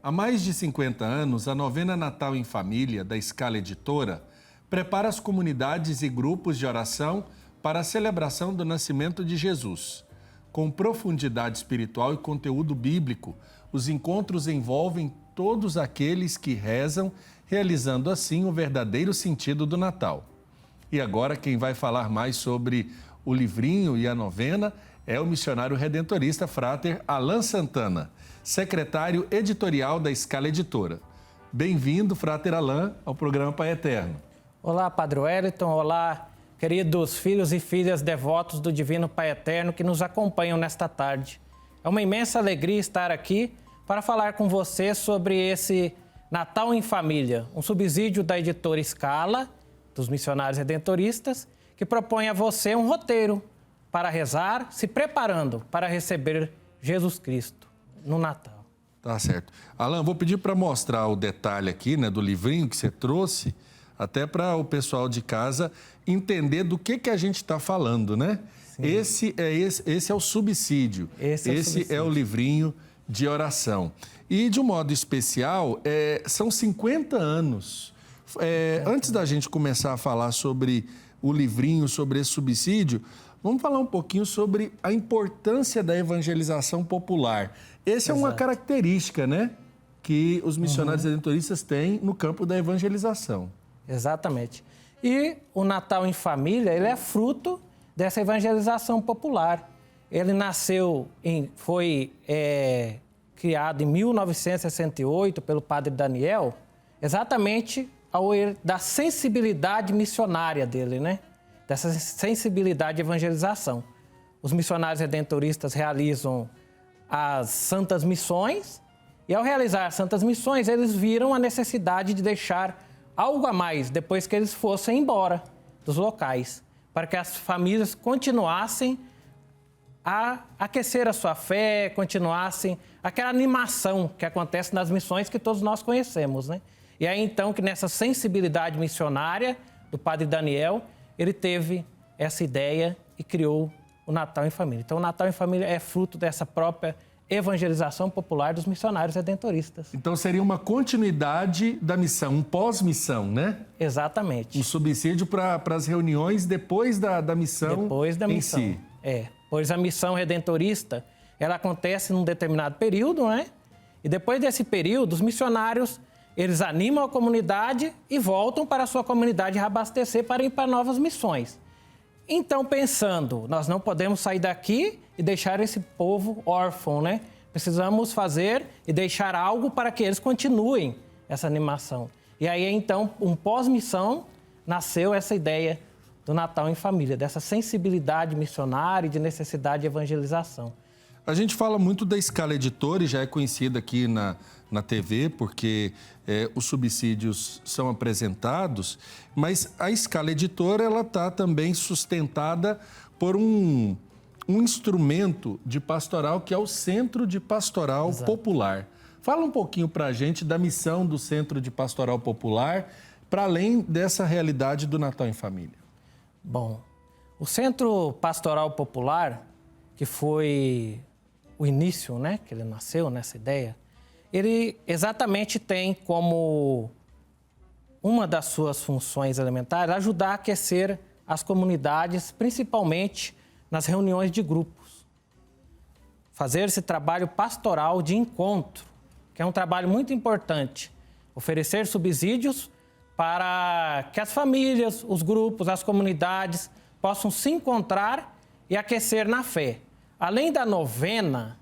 Há mais de 50 anos, a novena Natal em Família, da Scala Editora, prepara as comunidades e grupos de oração para a celebração do nascimento de Jesus. Com profundidade espiritual e conteúdo bíblico, os encontros envolvem todos aqueles que rezam, realizando assim o verdadeiro sentido do Natal. E agora quem vai falar mais sobre o livrinho e a novena é o missionário redentorista Frater Alan Santana, secretário editorial da Scala Editora. Bem-vindo, Frater Alan, ao programa Pai Eterno. Olá, Padre Wellington. Olá, queridos filhos e filhas devotos do Divino Pai Eterno que nos acompanham nesta tarde. É uma imensa alegria estar aqui para falar com você sobre esse Natal em Família, um subsídio da editora Scala, dos missionários redentoristas, que propõe a você um roteiro para rezar, se preparando para receber Jesus Cristo no Natal. Tá certo. Alan, vou pedir para mostrar o detalhe aqui, né, do livrinho que você trouxe, até para o pessoal de casa entender do que a gente está falando, né? Esse é o subsídio. Esse é o livrinho de oração. E, de um modo especial, são 50 anos. Antes da gente começar a falar sobre o livrinho, sobre esse subsídio, vamos falar um pouquinho sobre a importância da evangelização popular. Essa é uma característica, né, que os missionários redentoristas têm no campo da evangelização. Exatamente. E o Natal em Família, ele é fruto dessa evangelização popular. Ele foi criado em 1968 pelo padre Daniel, exatamente da sensibilidade missionária dele, né? Dessa sensibilidade de evangelização. Os missionários redentoristas realizam as santas missões e, ao realizar as santas missões, eles viram a necessidade de deixar algo a mais depois que eles fossem embora dos locais, para que as famílias continuassem a aquecer a sua fé, continuassem aquela animação que acontece nas missões que todos nós conhecemos, né? E aí, então, que nessa sensibilidade missionária do padre Daniel, ele teve essa ideia e criou o Natal em Família. Então, o Natal em Família é fruto dessa própria evangelização popular dos missionários redentoristas. Então, seria uma continuidade da missão, um pós-missão, né? Exatamente. Um subsídio para as reuniões depois da missão depois da missão. Si. Pois a missão redentorista, ela acontece num determinado período, né? E depois desse período, os missionários, eles animam a comunidade e voltam para a sua comunidade reabastecer para ir para novas missões. Então, pensando, nós não podemos sair daqui e deixar esse povo órfão, né? Precisamos fazer e deixar algo para que eles continuem essa animação. E aí, então, um pós-missão, nasceu essa ideia do Natal em Família, dessa sensibilidade missionária e de necessidade de evangelização. A gente fala muito da Scala Editora e já é conhecida aqui na TV, porque os subsídios são apresentados, mas a Scala Editora ela está também sustentada por um instrumento de pastoral que é o Centro de Pastoral Popular. Fala um pouquinho para a gente da missão do Centro de Pastoral Popular, para além dessa realidade do Natal em Família. Bom, o Centro Pastoral Popular, que foi o início, né, que ele nasceu nessa ideia, ele exatamente tem como uma das suas funções elementares ajudar a aquecer as comunidades, principalmente nas reuniões de grupos. Fazer esse trabalho pastoral de encontro, que é um trabalho muito importante. Oferecer subsídios para que as famílias, os grupos, as comunidades possam se encontrar e aquecer na fé. Além da novena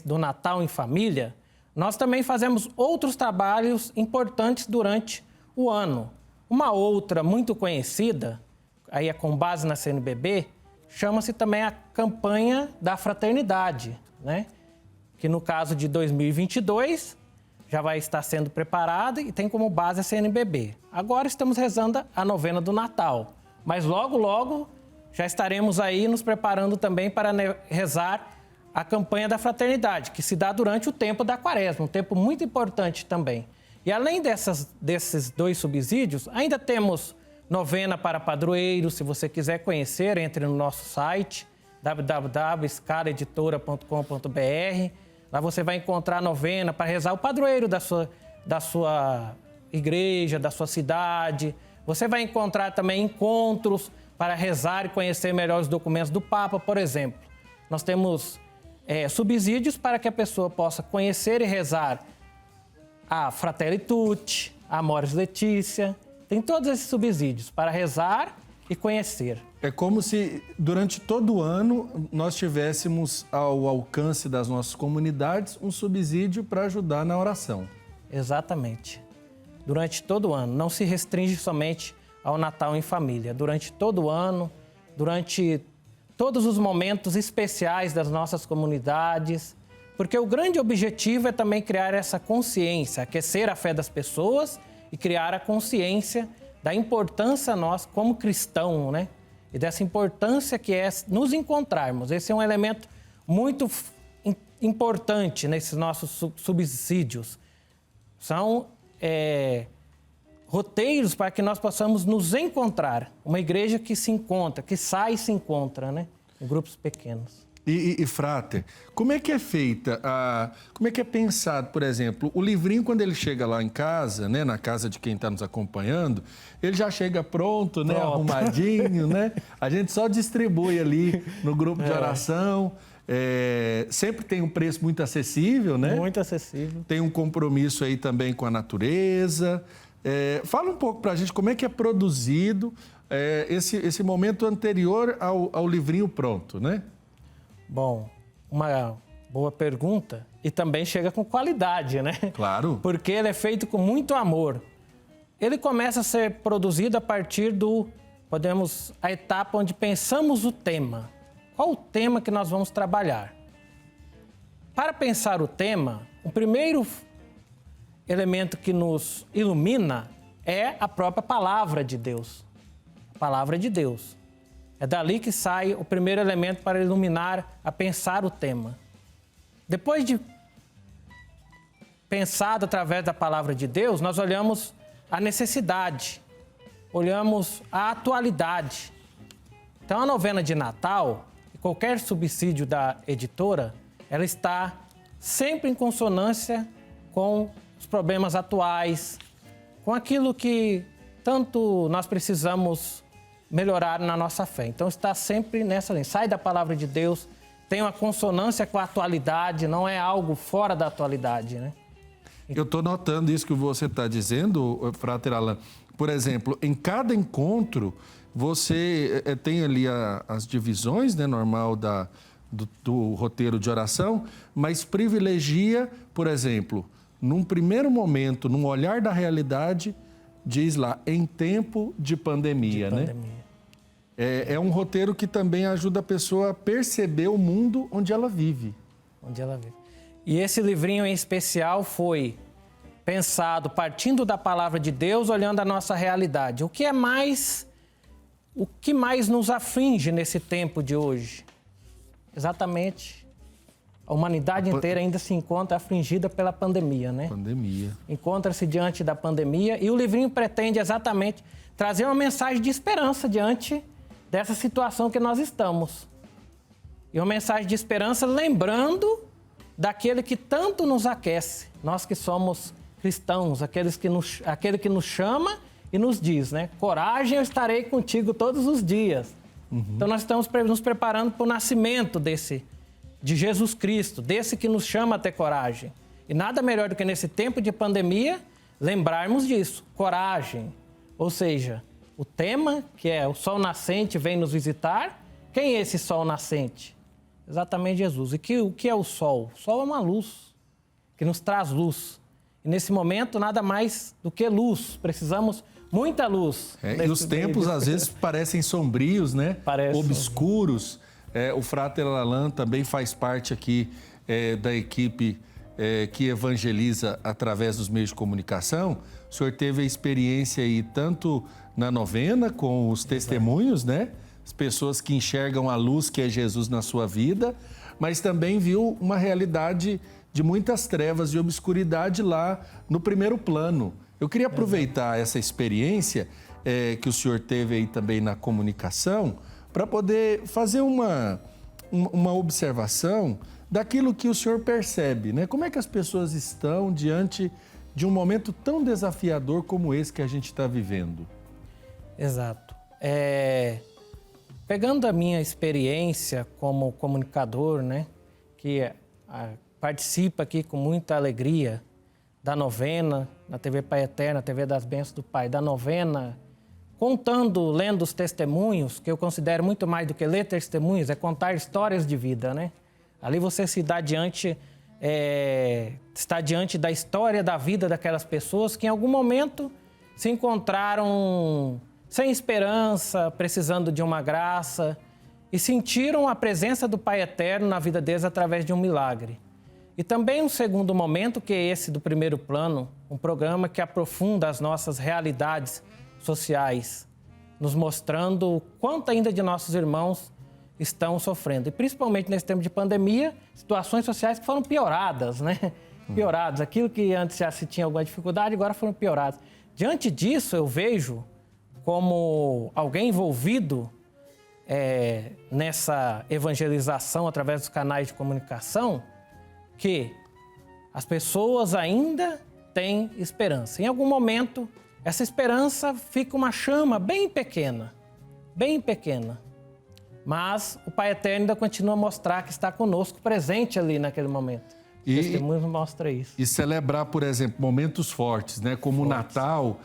do Natal em Família, nós também fazemos outros trabalhos importantes durante o ano. Uma outra muito conhecida, aí é com base na CNBB, chama-se também a Campanha da Fraternidade, né? Que no caso de 2022 já vai estar sendo preparada e tem como base a CNBB. Agora estamos rezando a novena do Natal, mas logo, logo já estaremos aí nos preparando também para rezar a campanha da fraternidade, que se dá durante o tempo da Quaresma, um tempo muito importante também. E além desses dois subsídios, ainda temos novena para padroeiros. Se você quiser conhecer, entre no nosso site www.scalaeditora.com.br. Lá você vai encontrar a novena para rezar o padroeiro da sua igreja, da sua cidade. Você vai encontrar também encontros para rezar e conhecer melhor os documentos do Papa, por exemplo. Nós temos subsídios para que a pessoa possa conhecer e rezar a Fratelli Tutti, a Amoris Laetitia. Tem todos esses subsídios para rezar e conhecer. É como se, durante todo o ano, nós tivéssemos ao alcance das nossas comunidades um subsídio para ajudar na oração. Exatamente. Durante todo o ano. Não se restringe somente ao Natal em família. Durante todo o ano, durante todos os momentos especiais das nossas comunidades. Porque o grande objetivo é também criar essa consciência, aquecer a fé das pessoas e criar a consciência da importância nós como cristão, né? E dessa importância que é nos encontrarmos. Esse é um elemento muito importante nesses nossos subsídios. São roteiros para que nós possamos nos encontrar. Uma igreja que se encontra, que sai e se encontra, né? Em grupos pequenos. E Frater, como é que é feita, como é que é pensado, por exemplo, o livrinho quando ele chega lá em casa, né, na casa de quem está nos acompanhando, ele já chega pronto, né, arrumadinho, né? A gente só distribui ali no grupo de oração, sempre tem um preço muito acessível, né? Muito acessível. Tem um compromisso aí também com a natureza. Fala um pouco para a gente como é que é produzido esse momento anterior ao livrinho pronto, né? Bom, uma boa pergunta e também chega com qualidade, né? Claro. Porque ele é feito com muito amor. Ele começa a ser produzido a partir a etapa onde pensamos o tema. Qual o tema que nós vamos trabalhar? Para pensar o tema, o primeiro elemento que nos ilumina é a própria palavra de Deus. A palavra de Deus. É dali que sai o primeiro elemento para iluminar a pensar o tema. Depois de pensado através da palavra de Deus, nós olhamos a necessidade, olhamos a atualidade. Então, a novena de Natal, qualquer subsídio da editora, ela está sempre em consonância com os problemas atuais, com aquilo que tanto nós precisamos melhorar na nossa fé. Então, está sempre nessa linha. Sai da palavra de Deus, tem uma consonância com a atualidade, não é algo fora da atualidade, né? Eu estou notando isso que você está dizendo, Frater Alan. Por exemplo, em cada encontro, você tem ali as divisões, né, normal do roteiro de oração, mas privilegia, por exemplo, num primeiro momento, num olhar da realidade, diz lá, em tempo de pandemia, né? É um roteiro que também ajuda a pessoa a perceber o mundo onde ela vive. E esse livrinho em especial foi pensado partindo da palavra de Deus, olhando a nossa realidade. O que mais nos aflige nesse tempo de hoje? Exatamente. A humanidade inteira ainda se encontra afligida pela pandemia, né? Encontra-se diante da pandemia e o livrinho pretende exatamente trazer uma mensagem de esperança diante dessa situação que nós estamos. E uma mensagem de esperança lembrando daquele que tanto nos aquece, nós que somos cristãos, aquele que nos chama e nos diz, né? Coragem, eu estarei contigo todos os dias. Então nós estamos nos preparando para o nascimento de Jesus Cristo, desse que nos chama a ter coragem. E nada melhor do que nesse tempo de pandemia, lembrarmos disso, coragem. Ou seja, o tema, que é o sol nascente vem nos visitar, quem é esse sol nascente? Exatamente Jesus. E o que é o sol? O sol é uma luz, que nos traz luz. E nesse momento, nada mais do que luz. Precisamos muita luz. E os tempos, às vezes, parecem sombrios, né? Obscuros. O Frater Alan também faz parte aqui da equipe que evangeliza através dos meios de comunicação. O senhor teve a experiência aí tanto na novena com os testemunhos, né? As pessoas que enxergam a luz que é Jesus na sua vida, mas também viu uma realidade de muitas trevas e obscuridade lá no primeiro plano. Eu queria aproveitar essa experiência que o senhor teve aí também na comunicação para poder fazer uma observação daquilo que o senhor percebe, né? Como é que as pessoas estão diante de um momento tão desafiador como esse que a gente está vivendo? Exato. Pegando a minha experiência como comunicador, né, que participa aqui com muita alegria da novena, na TV Pai Eterno, na TV das Bênçãos do Pai, da novena, lendo os testemunhos, que eu considero muito mais do que ler testemunhos, é contar histórias de vida, né? Ali você está diante da história da vida daquelas pessoas que em algum momento se encontraram sem esperança, precisando de uma graça e sentiram a presença do Pai Eterno na vida deles através de um milagre. E também um segundo momento, que é esse do Primeiro Plano, um programa que aprofunda as nossas realidades sociais, nos mostrando o quanto ainda de nossos irmãos estão sofrendo. E principalmente nesse tempo de pandemia, situações sociais que foram pioradas, né? Pioradas. Aquilo que antes já se tinha alguma dificuldade, agora foram pioradas. Diante disso, eu vejo como alguém envolvido nessa evangelização através dos canais de comunicação, que as pessoas ainda têm esperança. Em algum momento, essa esperança fica uma chama bem pequena, mas o Pai Eterno ainda continua a mostrar que está conosco, presente ali naquele momento. O testemunho mostra isso. E celebrar, por exemplo, momentos fortes, né? Como o Natal,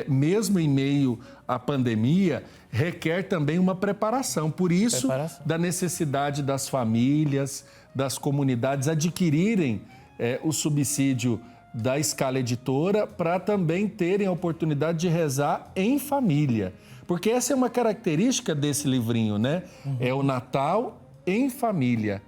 mesmo em meio à pandemia, requer também uma preparação. Por isso, da necessidade das famílias, das comunidades adquirirem o subsídio da Escala Editora para também terem a oportunidade de rezar em família. Porque essa é uma característica desse livrinho, né? É o Natal em família.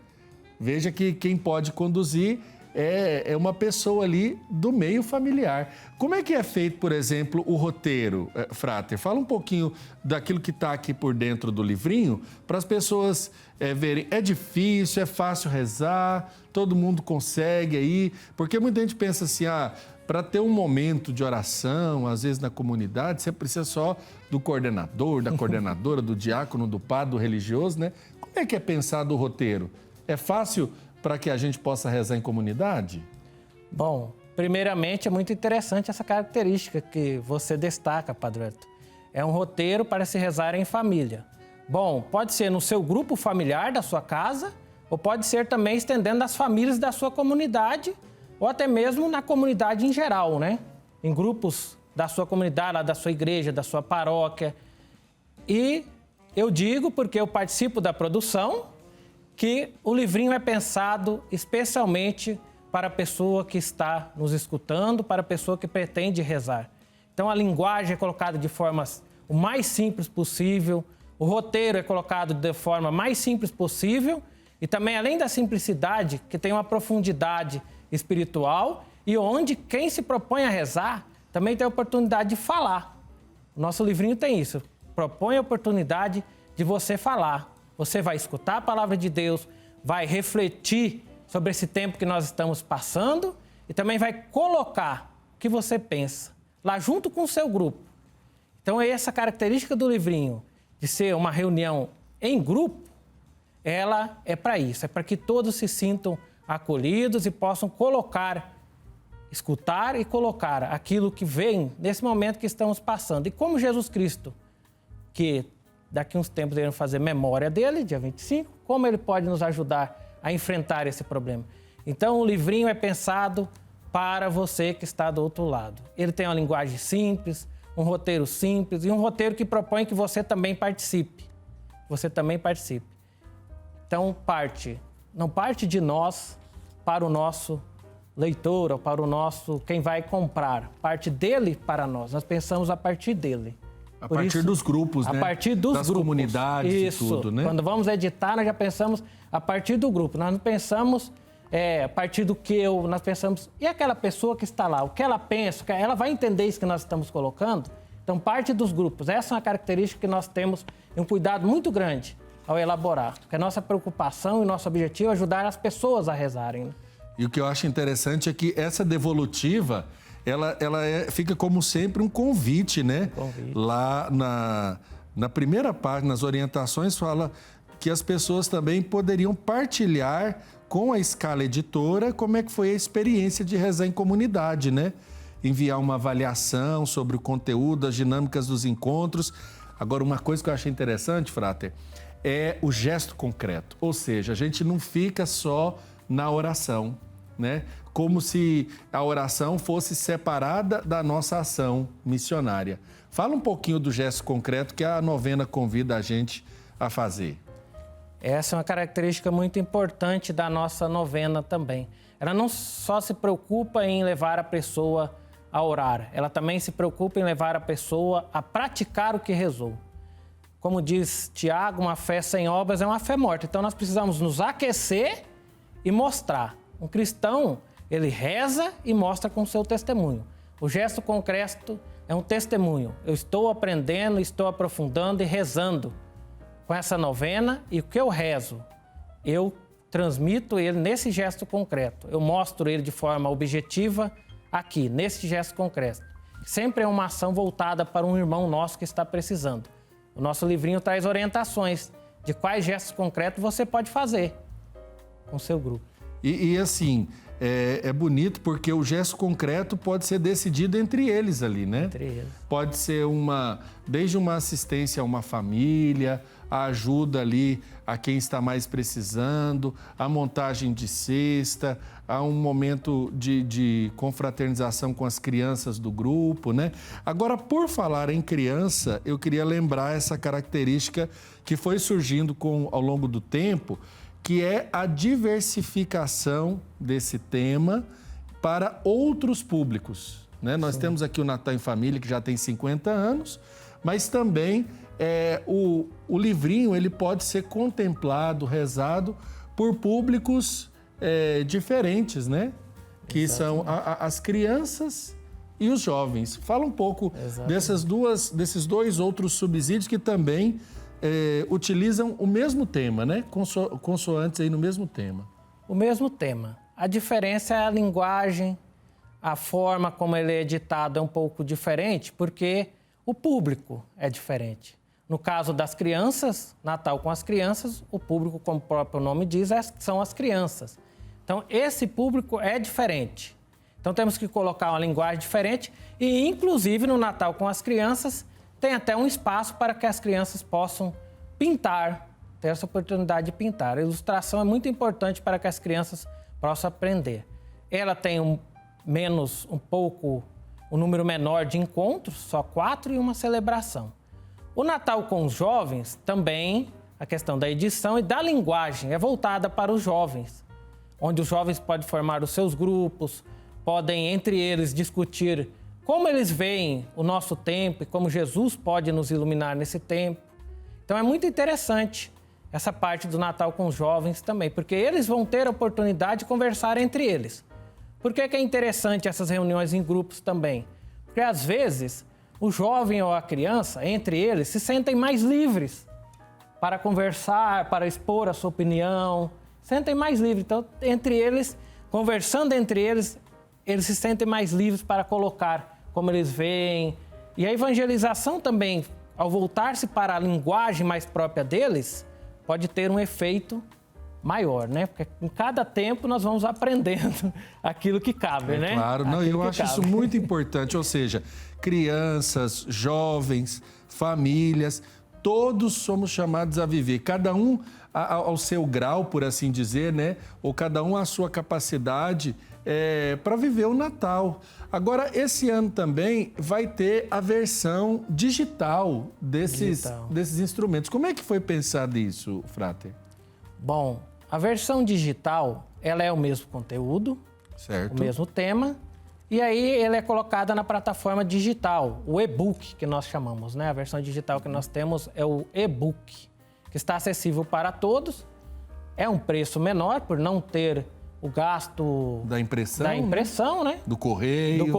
Veja que quem pode conduzir é uma pessoa ali do meio familiar. Como é que é feito, por exemplo, o roteiro, Frater? Fala um pouquinho daquilo que está aqui por dentro do livrinho, para as pessoas verem. É difícil, é fácil rezar, todo mundo consegue aí, porque muita gente pensa assim, para ter um momento de oração, às vezes na comunidade, você precisa só do coordenador, da coordenadora, do diácono, do padre, do religioso, né? Como é que é pensado o roteiro? É fácil para que a gente possa rezar em comunidade? Bom, primeiramente é muito interessante essa característica que você destaca, Padre Hélio. É um roteiro para se rezar em família. Bom, pode ser no seu grupo familiar da sua casa, ou pode ser também estendendo as famílias da sua comunidade, ou até mesmo na comunidade em geral, né? Em grupos da sua comunidade, lá da sua igreja, da sua paróquia. E eu digo, porque eu participo da produção, que o livrinho é pensado especialmente para a pessoa que está nos escutando, para a pessoa que pretende rezar. Então, a linguagem é colocada de forma o mais simples possível, o roteiro é colocado de forma mais simples possível e também, além da simplicidade, que tem uma profundidade espiritual e onde quem se propõe a rezar também tem a oportunidade de falar. O nosso livrinho tem isso, propõe a oportunidade de você falar. Você vai escutar a palavra de Deus, vai refletir sobre esse tempo que nós estamos passando e também vai colocar o que você pensa lá junto com o seu grupo. Então, essa característica do livrinho de ser uma reunião em grupo, ela é para isso, é para que todos se sintam acolhidos e possam escutar e colocar aquilo que vem nesse momento que estamos passando. E como Jesus Cristo, que daqui a uns tempos iremos fazer memória dele, dia 25, como ele pode nos ajudar a enfrentar esse problema. Então, o livrinho é pensado para você que está do outro lado. Ele tem uma linguagem simples, um roteiro simples e um roteiro que propõe que você também participe. Então, não parte de nós para o nosso leitor ou para o nosso, quem vai comprar. Parte dele para nós. Nós pensamos a partir dele. A partir dos grupos, né? A partir dos das grupos. Comunidades Isso. E tudo, né? Quando vamos editar, nós já pensamos a partir do grupo. Nós não pensamos a partir do que nós pensamos... E aquela pessoa que está lá, o que ela pensa, ela vai entender isso que nós estamos colocando? Então, parte dos grupos. Essa é uma característica que nós temos um cuidado muito grande ao elaborar. Porque a nossa preocupação e nosso objetivo é ajudar as pessoas a rezarem. Né? E o que eu acho interessante é que essa devolutiva... Ela fica, como sempre, um convite, né? Lá na primeira página, nas orientações, fala que as pessoas também poderiam partilhar com a Scala Editora, como é que foi a experiência de rezar em comunidade, né? Enviar uma avaliação sobre o conteúdo, as dinâmicas dos encontros. Agora, uma coisa que eu achei interessante, Frater, é o gesto concreto. Ou seja, a gente não fica só na oração, né? Como se a oração fosse separada da nossa ação missionária. Fala um pouquinho do gesto concreto que a novena convida a gente a fazer. Essa é uma característica muito importante da nossa novena também. Ela não só se preocupa em levar a pessoa a orar, ela também se preocupa em levar a pessoa a praticar o que rezou. Como diz Tiago, uma fé sem obras é uma fé morta. Então nós precisamos nos aquecer e mostrar. Um cristão, ele reza e mostra com o seu testemunho. O gesto concreto é um testemunho. Eu estou aprendendo, estou aprofundando e rezando com essa novena, e o que eu rezo, eu transmito ele nesse gesto concreto. Eu mostro ele de forma objetiva aqui, nesse gesto concreto. Sempre é uma ação voltada para um irmão nosso que está precisando. O nosso livrinho traz orientações de quais gestos concretos você pode fazer com o seu grupo. E assim, é bonito porque o gesto concreto pode ser decidido entre eles ali, né? Entre eles. Pode ser desde uma assistência a uma família, a ajuda ali a quem está mais precisando, a montagem de cesta, a um momento de confraternização com as crianças do grupo, né? Agora, por falar em criança, eu queria lembrar essa característica que foi surgindo ao longo do tempo, que é a diversificação desse tema para outros públicos, né? Nós temos aqui o Natal em Família, que já tem 50 anos, mas também o livrinho ele pode ser contemplado, rezado por públicos diferentes, né? Que são as crianças e os jovens. Fala um pouco desses dois outros subsídios que também utilizam o mesmo tema, né? Consoantes aí no mesmo tema. O mesmo tema. A diferença é a linguagem, a forma como ele é editado é um pouco diferente, porque o público é diferente. No caso das crianças, Natal com as crianças, o público, como o próprio nome diz, são as crianças. Então, esse público é diferente. Então, temos que colocar uma linguagem diferente e, inclusive, no Natal com as crianças, tem até um espaço para que as crianças possam pintar, ter essa oportunidade de pintar. A ilustração é muito importante para que as crianças possam aprender. Ela tem um número menor de encontros, só 4 e uma celebração. O Natal com os jovens, também a questão da edição e da linguagem é voltada para os jovens, onde os jovens podem formar os seus grupos, podem entre eles discutir como eles veem o nosso tempo e como Jesus pode nos iluminar nesse tempo. Então é muito interessante essa parte do Natal com os jovens também, porque eles vão ter a oportunidade de conversar entre eles. Por que é interessante essas reuniões em grupos também? Porque às vezes o jovem ou a criança, entre eles, se sentem mais livres para conversar, para expor a sua opinião, sentem mais livres. Então, entre eles, conversando entre eles, eles se sentem mais livres para colocar como eles veem. E a evangelização também, ao voltar-se para a linguagem mais própria deles, pode ter um efeito maior, né? Porque em cada tempo nós vamos aprendendo aquilo que cabe, né? Claro, não, eu acho isso muito importante, ou seja, crianças, jovens, famílias, todos somos chamados a viver, cada um ao seu grau, por assim dizer, né? Ou cada um à sua capacidade para viver o Natal. Agora, esse ano também vai ter a versão digital desses instrumentos. Como é que foi pensado isso, Frater? Bom, a versão digital, ela é o mesmo conteúdo, certo, o mesmo tema, e aí ela é colocada na plataforma digital, o e-book que nós chamamos, né? A versão digital que nós temos é o e-book, que está acessível para todos, é um preço menor por não ter o gasto da impressão, né? Do correio.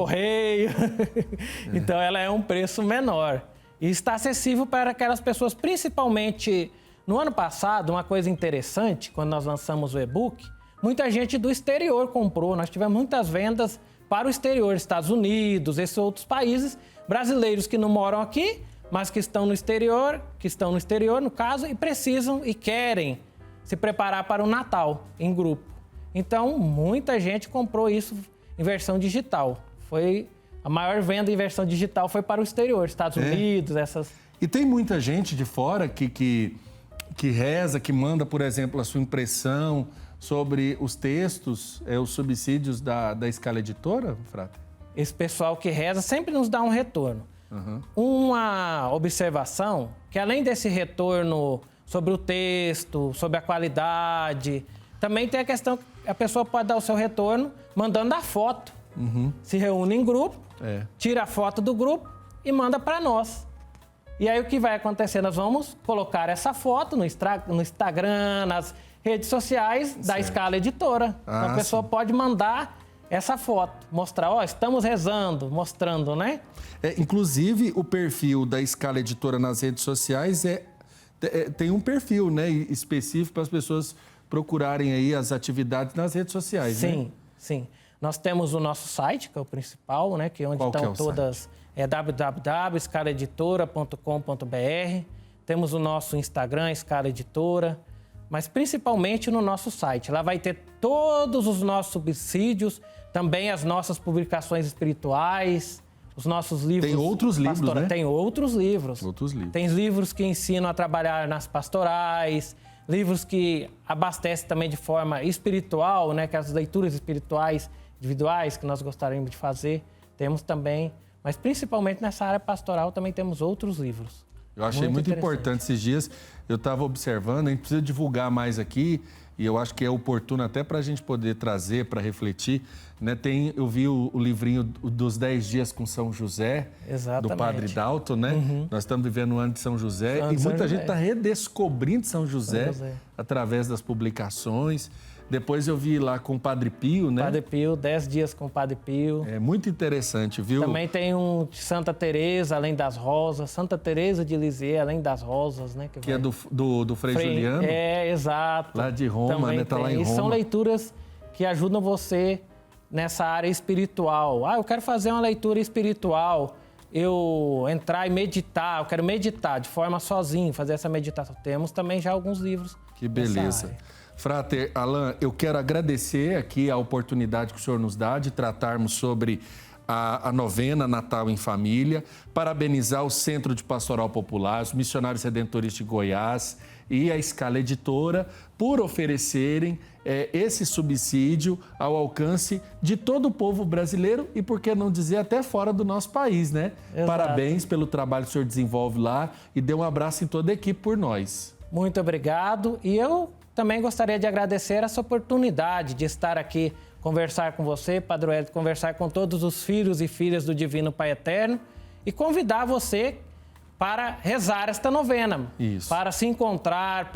Então ela é um preço menor e está acessível para aquelas pessoas, principalmente. No ano passado, uma coisa interessante, quando nós lançamos o e-book, muita gente do exterior comprou. Nós tivemos muitas vendas para o exterior, Estados Unidos, esses outros países, brasileiros que não moram aqui, mas que estão no exterior, no caso, e precisam e querem se preparar para o Natal em grupo. Então, muita gente comprou isso em versão digital. A maior venda em versão digital foi para o exterior, Estados Unidos, essas... E tem muita gente de fora que reza, que manda, por exemplo, a sua impressão sobre os textos, os subsídios da Scala Editora, Frater? Esse pessoal que reza sempre nos dá um retorno. Uma observação, que além desse retorno sobre o texto, sobre a qualidade, também tem a questão que a pessoa pode dar o seu retorno mandando a foto. Se reúne em grupo, tira a foto do grupo e manda para nós. E aí o que vai acontecer? Nós vamos colocar essa foto no Instagram, nas redes sociais da Scala Editora. Então a pessoa pode mandar essa foto, mostrar, estamos rezando, mostrando, né? Inclusive, o perfil da Scala Editora nas redes sociais tem um perfil, né, específico para as pessoas procurarem aí as atividades nas redes sociais, sim, né? Sim. Nós temos o nosso site, que é o principal, né? Que é onde Qual estão todas... Site? É www.scalaeditora.com.br. Temos o nosso Instagram, Scala Editora, mas principalmente no nosso site. Lá vai ter todos os nossos subsídios, também as nossas publicações espirituais, os nossos livros... Tem outros livros, né? Tem outros livros. Outros livros. Tem livros que ensinam a trabalhar nas pastorais, livros que abastecem também de forma espiritual, né? Que as leituras espirituais individuais que nós gostaríamos de fazer, temos também... Mas principalmente nessa área pastoral também temos outros livros. Eu achei muito importante esses dias. Eu estava observando, a gente precisa divulgar mais aqui e eu acho que é oportuno até para a gente poder trazer, para refletir. Né? Eu vi o livrinho dos 10 dias com São José, do Padre Dalton, né? Nós estamos vivendo o ano de São José e muita gente está redescobrindo São José através das publicações. Depois eu vi lá com o Padre Pio, né? Padre Pio, 10 dias com o Padre Pio. É muito interessante, viu? Também tem um de Santa Teresa, Além das Rosas. Santa Teresa de Lisieux, Além das Rosas, né? Que é do Frei Juliano. Exato. Lá de Roma, também, né? Tá lá em Roma. E são leituras que ajudam você nessa área espiritual. Eu quero fazer uma leitura espiritual. Eu entrar e meditar. Eu quero meditar de forma sozinho, fazer essa meditação. Temos também já alguns livros. Que beleza. Frater Alain, eu quero agradecer aqui a oportunidade que o senhor nos dá de tratarmos sobre a novena Natal em Família, parabenizar o Centro de Pastoral Popular, os Missionários Redentoristas de Goiás e a Scala Editora por oferecerem esse subsídio ao alcance de todo o povo brasileiro e, por que não dizer, até fora do nosso país, né? Exato. Parabéns pelo trabalho que o senhor desenvolve lá e dê um abraço em toda a equipe por nós. Muito obrigado. E eu também gostaria de agradecer essa oportunidade de estar aqui, conversar com você, Padre Wellington, conversar com todos os filhos e filhas do Divino Pai Eterno e convidar você para rezar esta novena. Isso. Para se encontrar,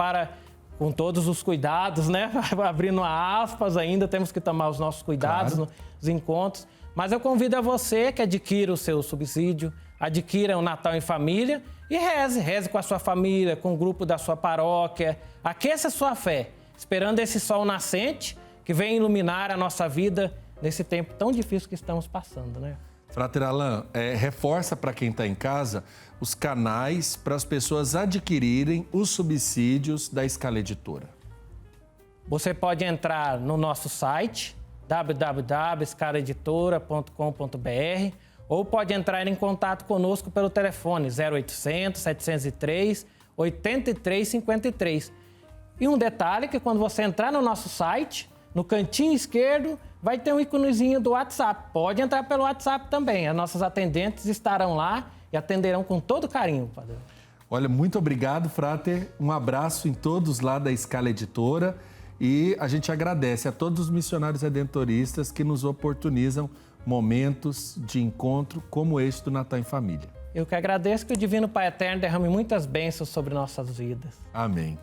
com todos os cuidados, né? Abrindo aspas ainda, temos que tomar os nossos cuidados nos encontros. Mas eu convido a você que adquira o seu subsídio, adquira o Natal em Família e reze com a sua família, com o grupo da sua paróquia. Aqueça a sua fé, esperando esse sol nascente que vem iluminar a nossa vida nesse tempo tão difícil que estamos passando, né? Frater Alain, reforça para quem está em casa os canais para as pessoas adquirirem os subsídios da Scala Editora. Você pode entrar no nosso site, www.scalaeditora.com.br, ou pode entrar em contato conosco pelo telefone 0800 703 8353. E um detalhe que quando você entrar no nosso site, no cantinho esquerdo, vai ter um íconezinho do WhatsApp. Pode entrar pelo WhatsApp também. As nossas atendentes estarão lá e atenderão com todo carinho, Padre. Olha, muito obrigado, Frater. Um abraço em todos lá da Scala Editora. E a gente agradece a todos os missionários redentoristas que nos oportunizam momentos de encontro como este do Natal em Família. Eu que agradeço que o Divino Pai Eterno derrame muitas bênçãos sobre nossas vidas. Amém.